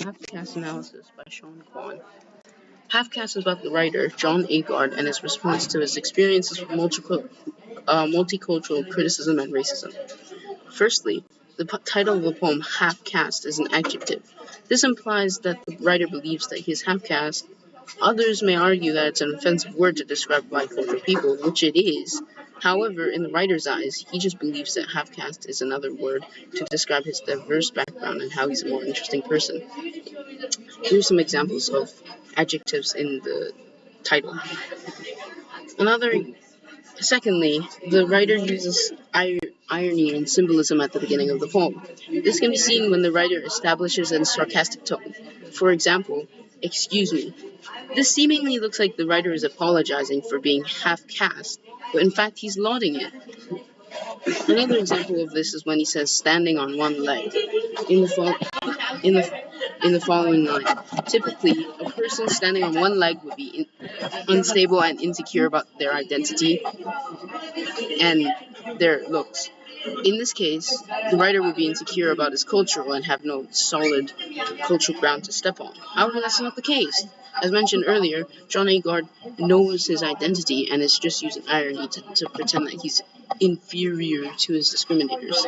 Half-Caste Analysis by Sean Kwan. Half-Caste is about the writer, John Agard, and his response to his experiences with multicultural criticism and racism. Firstly, the title of the poem, Half-Caste, is an adjective. This implies that the writer believes that he is half-caste. Others may argue that it's an offensive word to describe bicultural people, which it is. However, in the writer's eyes, he just believes that half-caste is another word to describe his diverse background and how he's a more interesting person. Here are some examples of adjectives in the title. Secondly, the writer uses irony and symbolism at the beginning of the poem. This can be seen when the writer establishes a sarcastic tone. For example, excuse me. This seemingly looks like the writer is apologizing for being half-caste, but in fact he's lauding it. Another example of this is when he says standing on one leg in the following line. Typically, a person standing on one leg would be unstable and insecure about their identity and their looks. In this case, the writer would be insecure about his culture and have no solid cultural ground to step on. However, that's not the case. As mentioned earlier, John Agard knows his identity and is just using irony to pretend that he's inferior to his discriminators.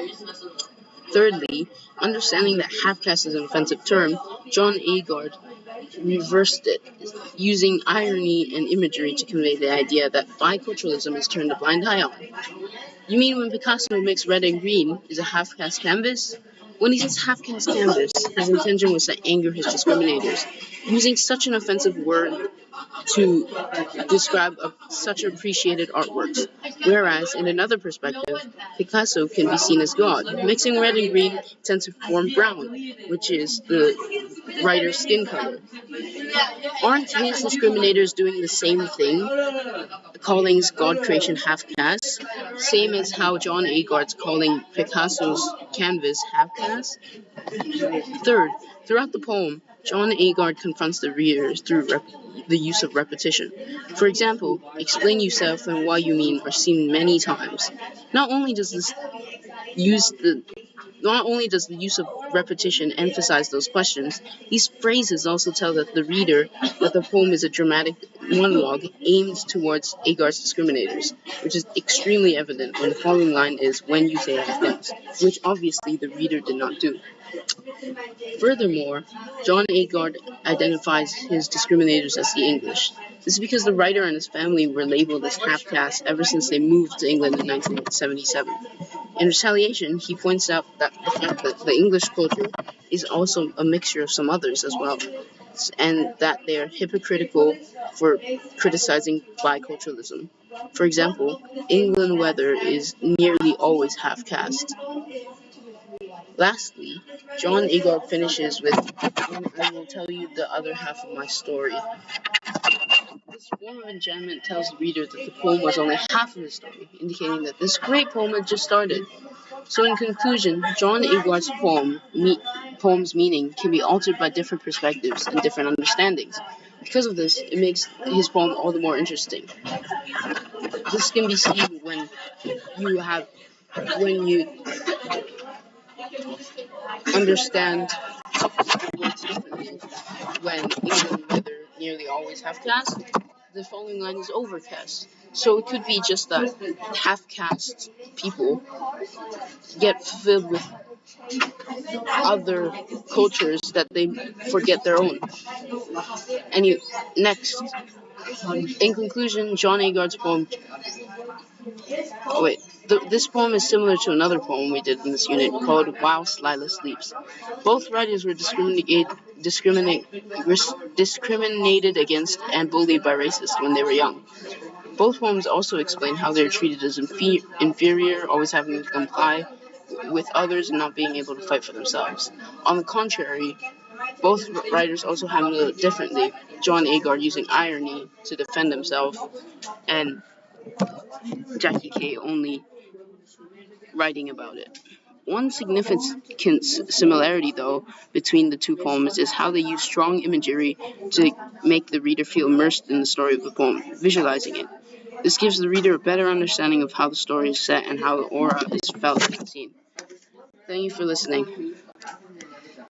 Thirdly, understanding that half-caste is an offensive term, John Agard reversed it, using irony and imagery to convey the idea that biculturalism is turned a blind eye on. You mean when Picasso makes red and green is a half-caste canvas? When he says half-caste canvas, his intention was to anger his discriminators, using such an offensive word to describe such appreciated artworks. Whereas, in another perspective, Picasso can be seen as God. Mixing red and green tends to form brown, which is the writer's skin color. Aren't his discriminators doing the same thing, calling God creation half-caste, same as how John Agard's calling Picasso's canvas half-caste? Third, throughout the poem, John Agard confronts the reader through the use of repetition. For example, explain yourself and what you mean are seen many times. Not only does the use of repetition emphasize those questions, these phrases also tell the reader that the poem is a dramatic monologue aimed towards Agard's discriminators, which is extremely evident when the following line is, when you say things, which obviously the reader did not do. Furthermore, John Agard identifies his discriminators as the English. This is because the writer and his family were labeled as half-caste ever since they moved to England in 1977. In retaliation, he points out that the fact that the English culture is also a mixture of some others as well, and that they are hypocritical for criticizing biculturalism. For example, England weather is nearly always half-caste. Lastly, John Agard finishes with, and I will tell you the other half of my story. This form of enjambment tells the reader that the poem was only half of his story, indicating that this great poem had just started. So in conclusion, John Agard's poem's meaning can be altered by different perspectives and different understandings. Because of this, it makes his poem all the more interesting. This can be seen when you understand words differently. When England weather nearly always half-caste, the following line is overcast. So it could be just that half-caste people get filled with other cultures that they forget their own. Next, in conclusion, John Agard's poem. This poem is similar to another poem we did in this unit called Whilst Lila Sleeps. Both writers were discriminated against and bullied by racists when they were young. Both poems also explain how they are treated as inferior, always having to comply with others and not being able to fight for themselves. On the contrary, both writers also handled it differently, John Agard using irony to defend himself, and Jackie Kay only writing about it. One significant similarity, though, between the two poems is how they use strong imagery to make the reader feel immersed in the story of the poem, visualizing it. This gives the reader a better understanding of how the story is set and how the aura is felt in the scene. Thank you for listening.